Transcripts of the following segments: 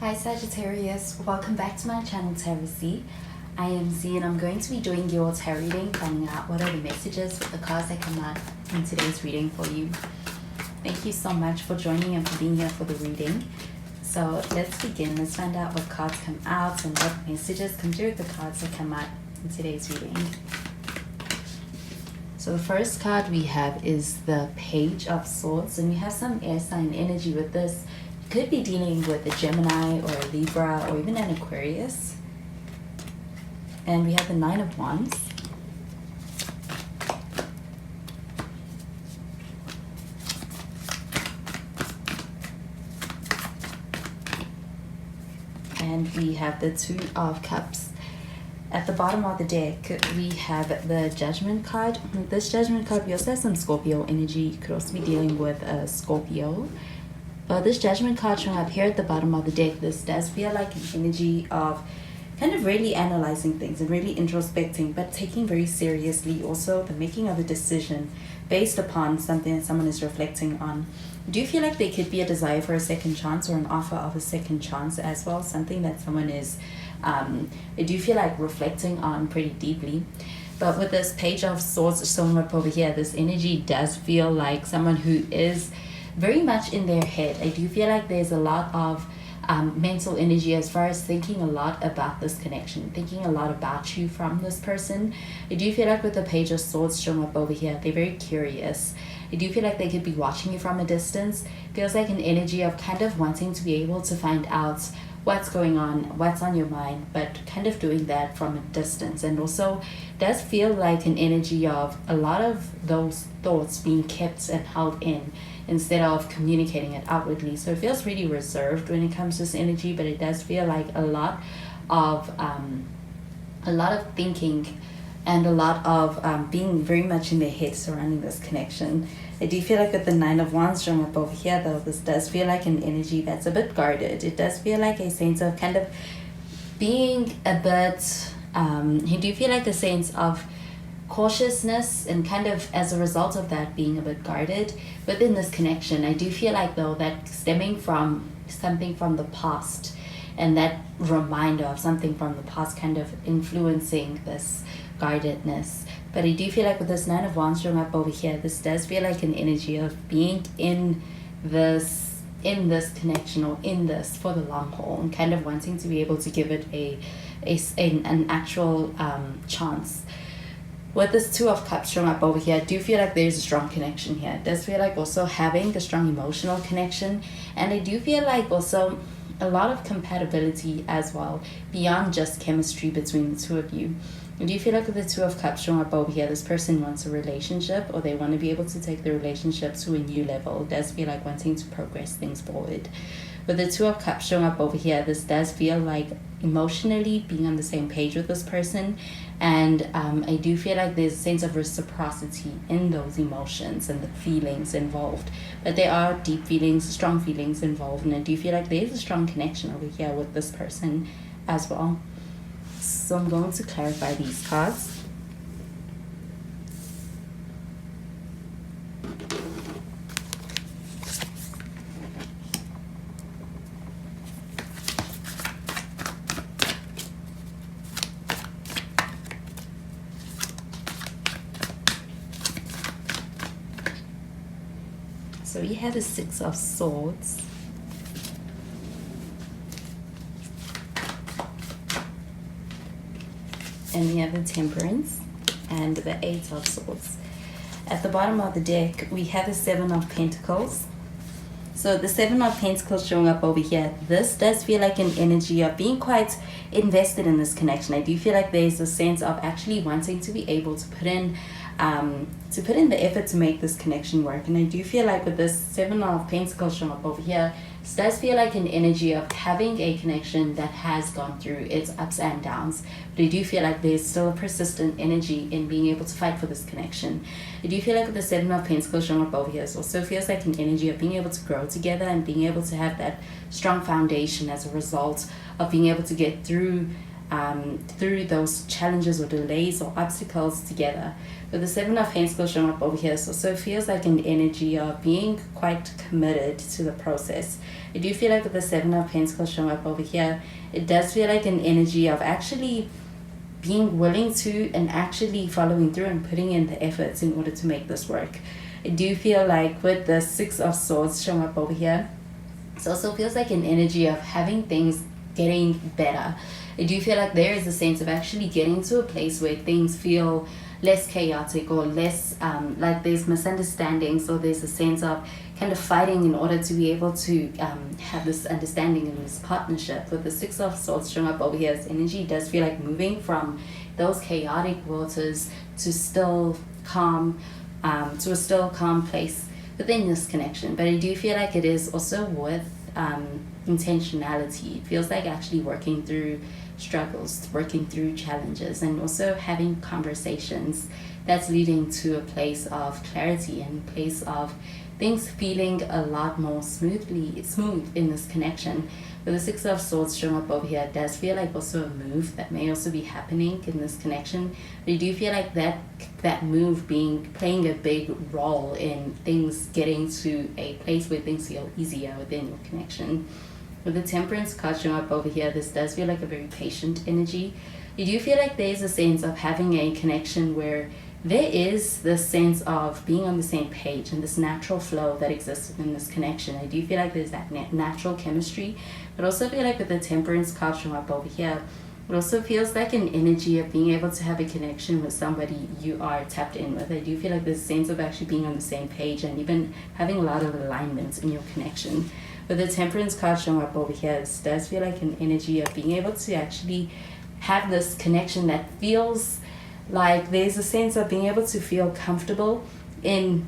Hi Sagittarius, welcome back to my channel Tarot Z. I am Z and I'm going to be doing your tarot reading, finding out what are the messages with the cards that come out in today's reading for you. Thank you so much for joining and for being here for the reading. So let's begin. Let's find out what cards come out and what messages come through with the cards that come out in today's reading. So the first card we have is the Page of Swords, and we have some air sign energy with this. You could be dealing with a Gemini or a Libra or even an Aquarius. And we have the Nine of Wands. And we have the Two of Cups. At the bottom of the deck, we have the Judgment card. With this Judgment card, we also have some Scorpio energy. You could also be dealing with a Scorpio. This Judgment card showing up here at the bottom of the deck, this does feel like an energy of kind of really analyzing things and really introspecting, but taking very seriously also the making of a decision based upon something that someone is reflecting on. Do you feel like there could be a desire for a second chance or an offer of a second chance as well? Something that someone is, do you feel like reflecting on pretty deeply? But with this Page of Swords showing up over here, this energy does feel like someone who is very much in their head. I do feel like there's a lot of mental energy as far as thinking a lot about this connection, thinking a lot about you from this person. I do feel like with the Page of Swords showing up over here, they're very curious. I do feel like they could be watching you from a distance. Feels like an energy of kind of wanting to be able to find out what's going on, what's on your mind, but kind of doing that from a distance. And also does feel like an energy of a lot of those thoughts being kept and held in instead of communicating it outwardly. So it feels really reserved when it comes to this energy, but it does feel like a lot of thinking and a lot of being very much in their head surrounding this connection. I do feel like with the Nine of Wands showing up over here though, this does feel like an energy that's a bit guarded. It does feel like a sense of kind of being a bit, you do feel like a sense of cautiousness and kind of as a result of that being a bit guarded within this connection. I do feel like though that stemming from something from the past and that reminder of something from the past kind of influencing this guardedness. But I do feel like with this Nine of Wands showing up over here, this does feel like an energy of being in this connection or in this for the long haul and kind of wanting to be able to give it an actual chance. With this Two of Cups showing up over here, I do feel like there's a strong connection here. It does feel like also having a strong emotional connection, and I do feel like also a lot of compatibility as well beyond just chemistry between the two of you. Do you feel like with the Two of Cups showing up over here, this person wants a relationship or they want to be able to take the relationship to a new level? It does feel like wanting to progress things forward. With the Two of Cups showing up over here, this does feel like emotionally being on the same page with this person. And I do feel like there's a sense of reciprocity in those emotions and the feelings involved. But there are deep feelings, strong feelings involved. And I do feel like there's a strong connection over here with this person as well. So I'm going to clarify these cards. So we have the Six of Swords. And we have the Temperance and the Eight of Swords. At the bottom of the deck, we have the Seven of Pentacles. So the Seven of Pentacles showing up over here, this does feel like an energy of being quite invested in this connection. I do feel like there's a sense of actually wanting to be able to put in the effort to make this connection work. And I do feel like with this Seven of Pentacles showing up over here, this does feel like an energy of having a connection that has gone through its ups and downs. But I do feel like there's still a persistent energy in being able to fight for this connection. I do feel like with the Seven of Pentacles showing up over here, it also feels like an energy of being able to grow together and being able to have that strong foundation as a result of being able to get through through those challenges or delays or obstacles together. With the Seven of Pentacles showing up over here, so it feels like an energy of being quite committed to the process. I do feel like with the Seven of Pentacles showing up over here, it does feel like an energy of actually being willing to and actually following through and putting in the efforts in order to make this work. I do feel like with the Six of Swords showing up over here, it also feels like an energy of having things getting better. I do feel like there is a sense of actually getting to a place where things feel less chaotic or less like there's misunderstandings, or there's a sense of kind of fighting in order to be able to have this understanding and this partnership. With the Six of Swords showing up over here, this energy does feel like moving from those chaotic waters to still calm, to a still calm place within this connection. But I do feel like it is also with intentionality. It feels like actually working through struggles, working through challenges, and also having conversations that's leading to a place of clarity and place of things feeling a lot more smooth in this connection. With the Six of Swords showing up over here, it does feel like also a move that may also be happening in this connection. But I do feel like that move playing a big role in things getting to a place where things feel easier within your connection. With the Temperance card showing up over here, this does feel like a very patient energy. You do feel like there's a sense of having a connection where there is this sense of being on the same page and this natural flow that exists within this connection. I do feel like there's that natural chemistry, but also feel like with the Temperance card showing up over here, it also feels like an energy of being able to have a connection with somebody you are tapped in with. I do feel like there's a sense of actually being on the same page and even having a lot of alignment in your connection. With the Temperance card showing up over here, it does feel like an energy of being able to actually have this connection that feels like there's a sense of being able to feel comfortable in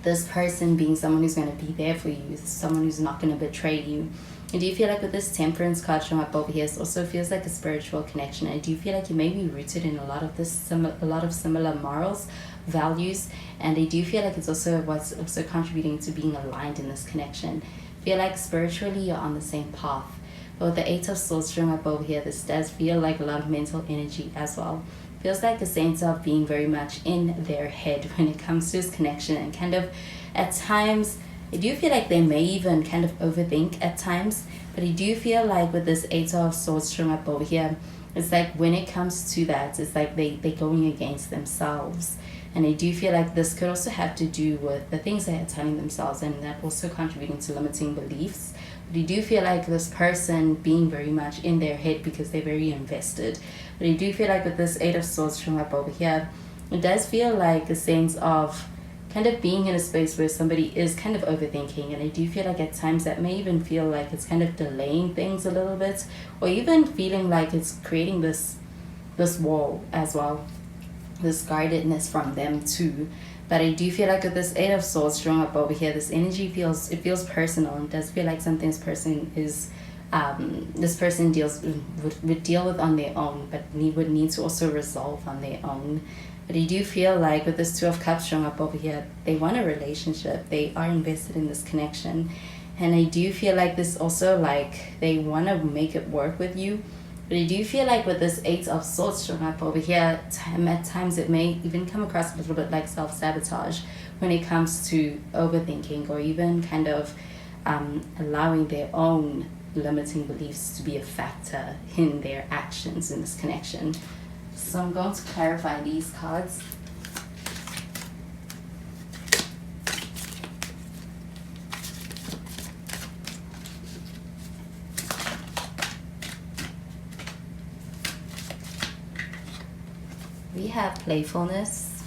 this person being someone who's going to be there for you, someone who's not going to betray you. And do you feel like with this Temperance card showing up over here, it also feels like a spiritual connection. I do feel like you may be rooted in a lot of similar morals, values, and I do feel like it's also what's also contributing to being aligned in this connection. Feel like spiritually you're on the same path. But with the Eight of Swords showing up over here, this does feel like a lot of mental energy as well. Feels like a sense of being very much in their head when it comes to this connection, and kind of at times I do feel like they may even kind of overthink at times. But I do feel like with this Eight of Swords showing up over here, it's like when it comes to that, it's like they're going against themselves. And I do feel like this could also have to do with the things they are telling themselves, and that also contributing to limiting beliefs. But I do feel like this person being very much in their head because they're very invested. But I do feel like with this Eight of Swords showing up over here, it does feel like a sense of kind of being in a space where somebody is kind of overthinking. And I do feel like at times that may even feel like it's kind of delaying things a little bit, or even feeling like it's creating this wall as well, this guardedness from them too. But I do feel like with this Eight of Swords showing up over here, this energy feels personal, and does feel like something this person would deal with on their own, but would need to also resolve on their own. But I do feel like with this Two of Cups showing up over here, they want a relationship, they are invested in this connection, and I do feel like this also like they want to make it work with you. But I do feel like with this Eight of Swords showing up over here, at times it may even come across a little bit like self-sabotage when it comes to overthinking, or even kind of allowing their own limiting beliefs to be a factor in their actions in this connection. So I'm going to clarify these cards. We have playfulness,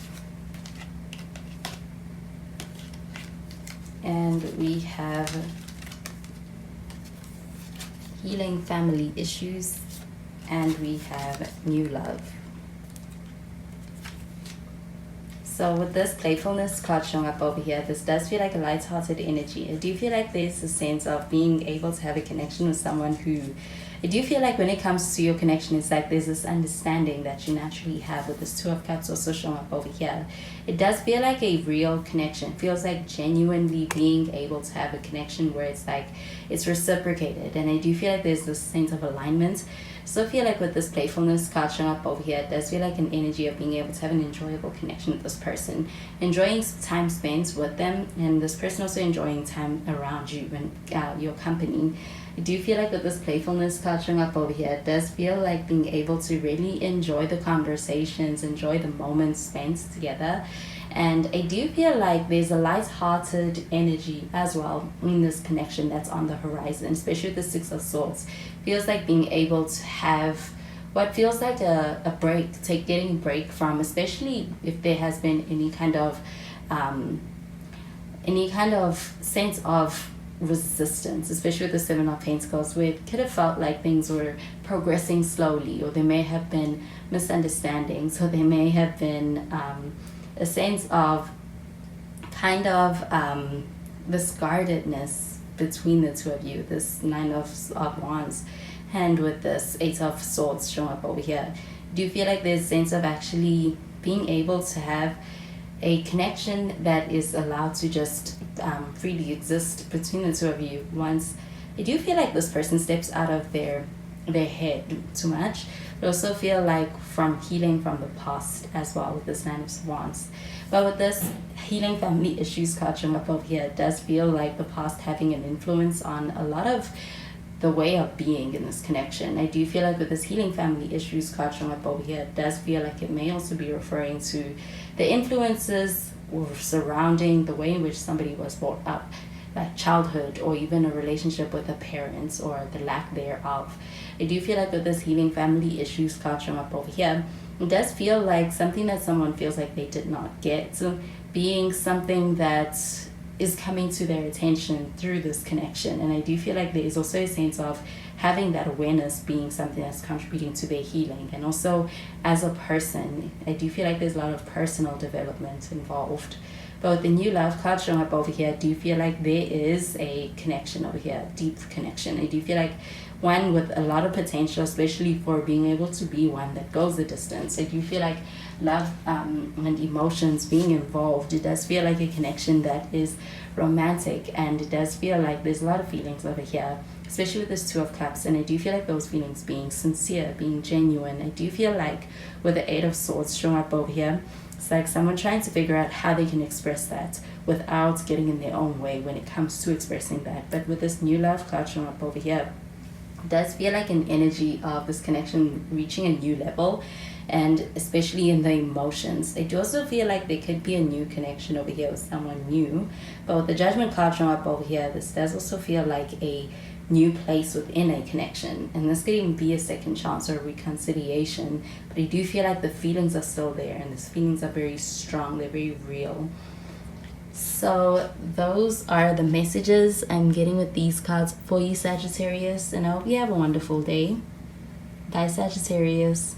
and we have healing family issues, and we have new love. So with this playfulness card showing up over here, this does feel like a light-hearted energy. I do feel like there's a sense of being able to have a connection with someone who I do feel like when it comes to your connection, it's like there's this understanding that you naturally have with this Two of Cups also showing up over here. It does feel like a real connection. It feels like genuinely being able to have a connection where it's like it's reciprocated. And I do feel like there's this sense of alignment. So I feel like with this playfulness card showing up over here, it does feel like an energy of being able to have an enjoyable connection with this person, enjoying time spent with them, and this person also enjoying time around you and your company. I do feel like with this playfulness card showing up over here, it does feel like being able to really enjoy the conversations, enjoy the moments spent together. And I do feel like there's a light-hearted energy as well in this connection that's on the horizon, especially with the Six of Swords. Feels like being able to have what feels like a break, getting a break from, especially if there has been any kind of sense of resistance, especially with the Seven of Pentacles, where it could have felt like things were progressing slowly, or there may have been misunderstandings, or there may have been a sense of kind of this guardedness between the two of you, this Nine of Wands, and with this Eight of Swords showing up over here. Do you feel like there's a sense of actually being able to have a connection that is allowed to just freely exist between the two of you? Once I do feel like this person steps out of their head too much, but also feel like from healing from the past as well with this Nine of Wands. But with this healing family issues card showing up over here, it does feel like the past having an influence on a lot of the way of being in this connection. I do feel like with this healing family issues card showing up over here, it does feel like it may also be referring to the influences surrounding the way in which somebody was brought up, like childhood, or even a relationship with a parent or the lack thereof. I do feel like with this healing family issues card showing up over here, it does feel like something that someone feels like they did not get, so being something that is coming to their attention through this connection. And I do feel like there is also a sense of having that awareness being something that's contributing to their healing. And also as a person, I do feel like there's a lot of personal development involved. But with the new love card showing up over here, I do feel like there is a connection over here, deep connection. I do feel like one with a lot of potential, especially for being able to be one that goes the distance. I do feel like love and emotions being involved, it does feel like a connection that is romantic, and it does feel like there's a lot of feelings over here, especially with this Two of Cups. And I do feel like those feelings being sincere, being genuine. I do feel like with the Eight of Swords showing up over here, it's like someone trying to figure out how they can express that without getting in their own way when it comes to expressing that. But with this new love card showing up over here, it does feel like an energy of this connection reaching a new level, and especially in the emotions. I do also feel like there could be a new connection over here with someone new. But with the Judgment card showing up over here, this does also feel like a new place within a connection, and this could even be a second chance or a reconciliation. But I do feel like the feelings are still there, and these feelings are very strong, they're very real. So those are the messages I'm getting with these cards for you, Sagittarius, and I hope you have a wonderful day. Bye, Sagittarius.